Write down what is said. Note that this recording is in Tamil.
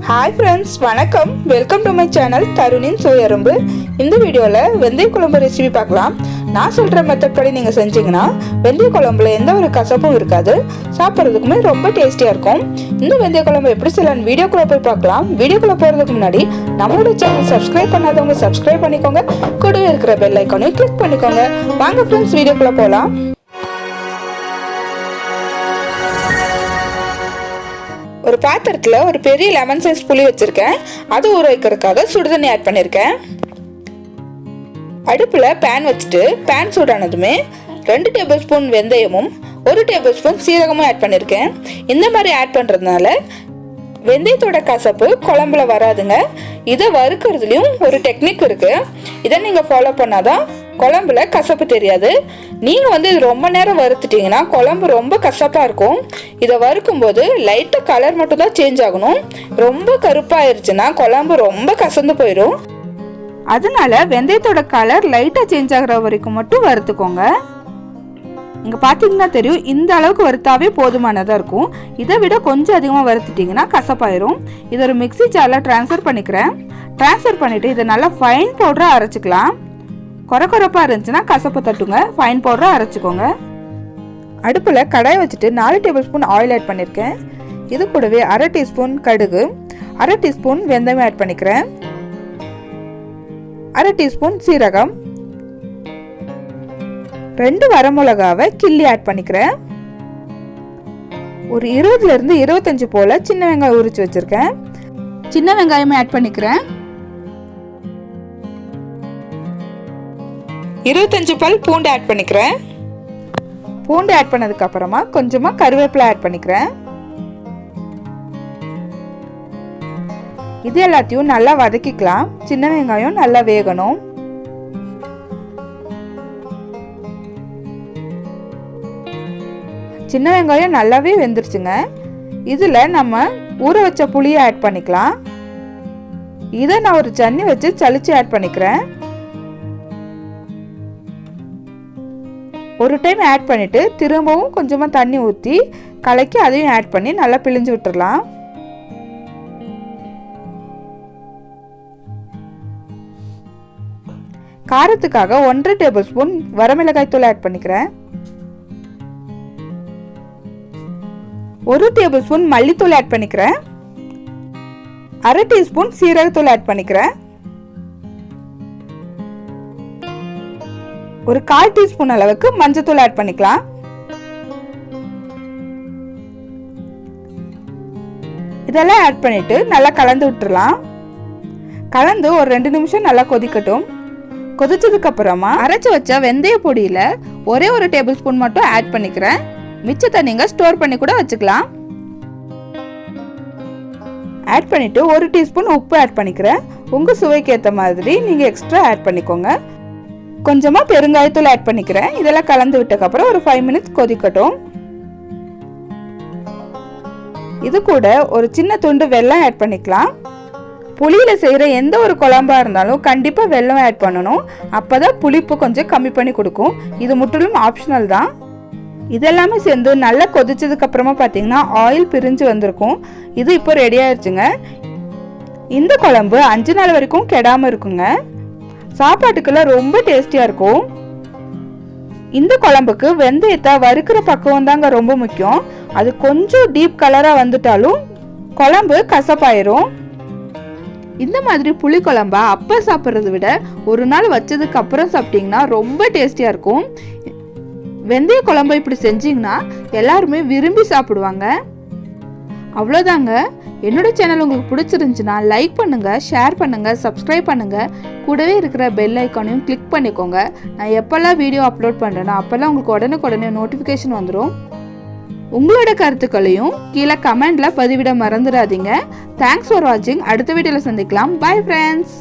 Hi friends, வணக்கம். வெல்கம் டு மை சேனல் தருணின் சுயரும்பு. இந்த வீடியோல வெந்தய குழம்பு ரெசிபி பார்க்கலாம். நான் சொல்ற மெத்தட் படி நீங்க செஞ்சீங்கன்னா வெந்தய குழம்புல எந்த ஒரு கசப்பும் இருக்காது. சாப்பிடுறதுக்குமே ரொம்ப டேஸ்டியா இருக்கும். இந்த வெந்தய குழம்பு எப்படி செய்யலாம்னு வீடியோக்குள்ள போய் பார்க்கலாம். வீடியோக்குள்ள போறதுக்கு முன்னாடி நம்மளோட சேனல் சப்ஸ்கிரைப் பண்ணாதவங்க சப்ஸ்கிரைப் பண்ணிக்கோங்க. கூடவே இருக்கிற பெல் ஐகானை கிளிக் பண்ணிக்கோங்க. வாங்க ஃப்ரெண்ட்ஸ் வீடியோக்குள்ள போலாம். ஒரு பாத்திரத்துல ஒரு பெரிய லெமன் சைஸ் புளி வச்சிருக்கேன். அது ஊற வைக்கிறதுக்காக சுடுதண்ணி ஆட் பண்ணிருக்கேன். அடுப்புல பேன் வச்சுட்டு பேன் சூடானதுமே 2 டேபிள் ஸ்பூன் வெந்தயமும் 1 டேபிள் ஸ்பூன் சீரகமும் ஆட் பண்ணிருக்கேன். இந்த மாதிரி ஆட் பண்றதுனால வெந்தயத்தோட கசப்பு குழம்புல வராதுங்க. இதை வறுக்கிறதுலயும் ஒரு டெக்னிக் இருக்கு. இதை நீங்க ஃபாலோ பண்ணாதான் குழம்புல கசப்பு தெரியாது. நீங்க இது ரொம்ப நேரம் வறுத்துட்டீங்கன்னா குழம்பு ரொம்ப கசப்பா இருக்கும். இதை வறுக்கும் போது லைட்டா கலர் மட்டும் தான் சேஞ்ச் ஆகணும். ரொம்ப கருப்பாயிருச்சுன்னா குழம்பு ரொம்ப கசந்து போயிடும். அதனால வெந்தயத்தோட கலர் லைட்டா சேஞ்ச் ஆகிற வரைக்கும் மட்டும் வறுத்துக்கோங்க. இங்க பாத்தீங்கன்னா தெரியும், இந்த அளவுக்கு வறுத்தாவே போதுமானதா இருக்கும். இதை விட கொஞ்சம் அதிகமா வறுத்துட்டீங்கன்னா கசப்பாயிரும். இதை ஒரு மிக்ஸி ஜார்ல டிரான்ஸ்ஃபர் பண்ணிக்கிறேன். டிரான்ஸ்ஃபர் பண்ணிட்டு இதை நல்லா ஃபைன் பவுடரா அரைச்சிக்கலாம். கொரப்பா இருந்துச்சுன்னா கசப்பு தட்டுங்க. ஃபைன் பவுடரா அரைச்சிக்கோங்க. அடுப்புல கடாய் வச்சுட்டு 4 டேபிள் ஸ்பூன் ஆயில் ஆட் பண்ணிருக்கேன். இது கூடவே 1/2 டீஸ்பூன் கடுகு, 1/2 டீஸ்பூன் வெந்தயம் ஆட் பண்ணிக்கிறேன். 1/2 டீஸ்பூன் சீரகம், 2 வரமிளகாவை கிள்ளி ஆட் பண்ணிக்கிறேன். ஒரு 20 இருந்து 25 போல சின்ன வெங்காயம் உரிச்சு வச்சிருக்கேன். சின்ன வெங்காயமே ஆட் பண்ணிக்கிறேன். 25 பல் பூண்டு ஆட் பண்ணிக்கிறேன். பூண்டு ஆட் பண்ணதுக்கு அப்புறமா கொஞ்சமா கருவேப்பிலை ஆட் பண்ணிக்கிறேன். இது எல்லாத்தையும் நல்லா வதக்கிக்கலாம். சின்ன வெங்காயம் நல்லா வேகணும். சின்ன வெங்காயம் நல்லாவே வெந்துருச்சுங்க. இதுல நம்ம ஊற வச்ச புளியை ஆட் பண்ணிக்கலாம். இதை நான் ஒரு ஜன்னி வச்சு சலிச்சு ஆட் பண்ணிக்கிறேன். ஒரு டைம் ஆட் பண்ணிட்டு திரும்பவும் கொஞ்சமா தண்ணி ஊற்றி கலக்கி அதையும் ஆட் பண்ணி நல்லா பிழிஞ்சு விட்டுறலாம். காரத்துக்காக 1/2 டேபிள் ஸ்பூன் வரமிளகாய் தூள் ஆட் பண்ணிக்கிறேன். 1 டேபிள் ஸ்பூன் மல்லித்தூள் ஆட் பண்ணிக்கிறேன். 1/2 டீஸ்பூன் சீரகத்தூள் ஆட் பண்ணிக்கிறேன். ஒரு 1/4 டீஸ்பூன் அளவுக்கு மஞ்சத்தூள் ஆட் பண்ணிக்கலாம். இதெல்லாம் ஆட் பண்ணிட்டு நல்லா கலந்து விட்டுறலாம். கலந்து ஒரு 2 நிமிஷம் நல்லா கொதிக்கட்டும். கொதிச்சதுக்கு அப்புறமா அரைச்சு வச்ச வெந்தய பொடியில ஒரே ஒரு டேபிள் ஸ்பூன் மட்டும் ஆட் பண்ணிக்கிறேன். மிச்சத்தை நீங்க ஸ்டோர் பண்ணி கூட வச்சுக்கலாம். ஆட் பண்ணிட்டு 1 டீஸ்பூன் உப்பு ஆட் பண்ணிக்கிறேன். உங்க சுவைக்கு ஏற்ற மாதிரி நீங்க எக்ஸ்ட்ரா ஆட் பண்ணிக்கோங்க. கொஞ்சமா பெருங்காயத்தூள் ஆட் பண்ணிக்கிறேன். இதெல்லாம் கலந்து விட்டதுக்கு அப்புறம் ஒரு 5 மினிட்ஸ் கொதிக்கட்டும். இது கூட ஒரு சின்ன துண்டு வெல்லம் ஆட் பண்ணிக்கலாம். புளியில செய்யற எந்த ஒரு குழம்பா இருந்தாலும் கண்டிப்பா வெல்லம் ஆட் பண்ணணும். அப்பதான் புளிப்பு கொஞ்சம் கம்மி பண்ணி கொடுக்கும். இது முற்றிலும் ஆப்ஷனல் தான். இதெல்லாமே சேர்ந்து நல்லா கொதிச்சதுக்கு அப்புறமா பாத்தீங்கன்னா ஆயில் பிரிஞ்சு வந்திருக்கும். இது இப்போ ரெடி ஆயிடுச்சுங்க. இந்த குழம்பு 5 நாள் வரைக்கும் கெடாம இருக்குங்க. சாப்பாட்டுக்குள்ள ரொம்ப டேஸ்டியா இருக்கும். இந்த குழம்புக்கு வெந்தயத்தை வறுக்கிற பக்குவம் தாங்க ரொம்ப முக்கியம். அது கொஞ்சம் டீப் கலரா வந்துட்டாலும் குழம்பு கசப்பாயிரும். இந்த மாதிரி புளி குழம்பா அப்ப சாப்பிட்றத விட ஒரு நாள் வச்சதுக்கு அப்புறம் சாப்பிட்டீங்கன்னா ரொம்ப டேஸ்டியா இருக்கும். வெந்தய குழம்பு இப்படி செஞ்சீங்கன்னா எல்லாருமே விரும்பி சாப்பிடுவாங்க. அவ்வளோதாங்க. என்னோட சேனல் உங்களுக்கு பிடிச்சிருந்துச்சுன்னா லைக் பண்ணுங்க, ஷேர் பண்ணுங்க, சப்ஸ்கிரைப் பண்ணுங்க. கூடவே இருக்கிற பெல் ஐக்கானையும் கிளிக் பண்ணிக்கோங்க. நான் எப்பெல்லாம் வீடியோ அப்லோட் பண்ணுறேனோ அப்பெல்லாம் உங்களுக்கு உடனுக்குடனே நோட்டிஃபிகேஷன் வந்துடும். உங்களோட கருத்துக்களையும் கீழே கமெண்ட்ல பதிவிட மறந்துடாதீங்க. தேங்க்ஸ் ஃபார் வாட்சிங். அடுத்த வீடியோவில் சந்திக்கலாம். Bye friends.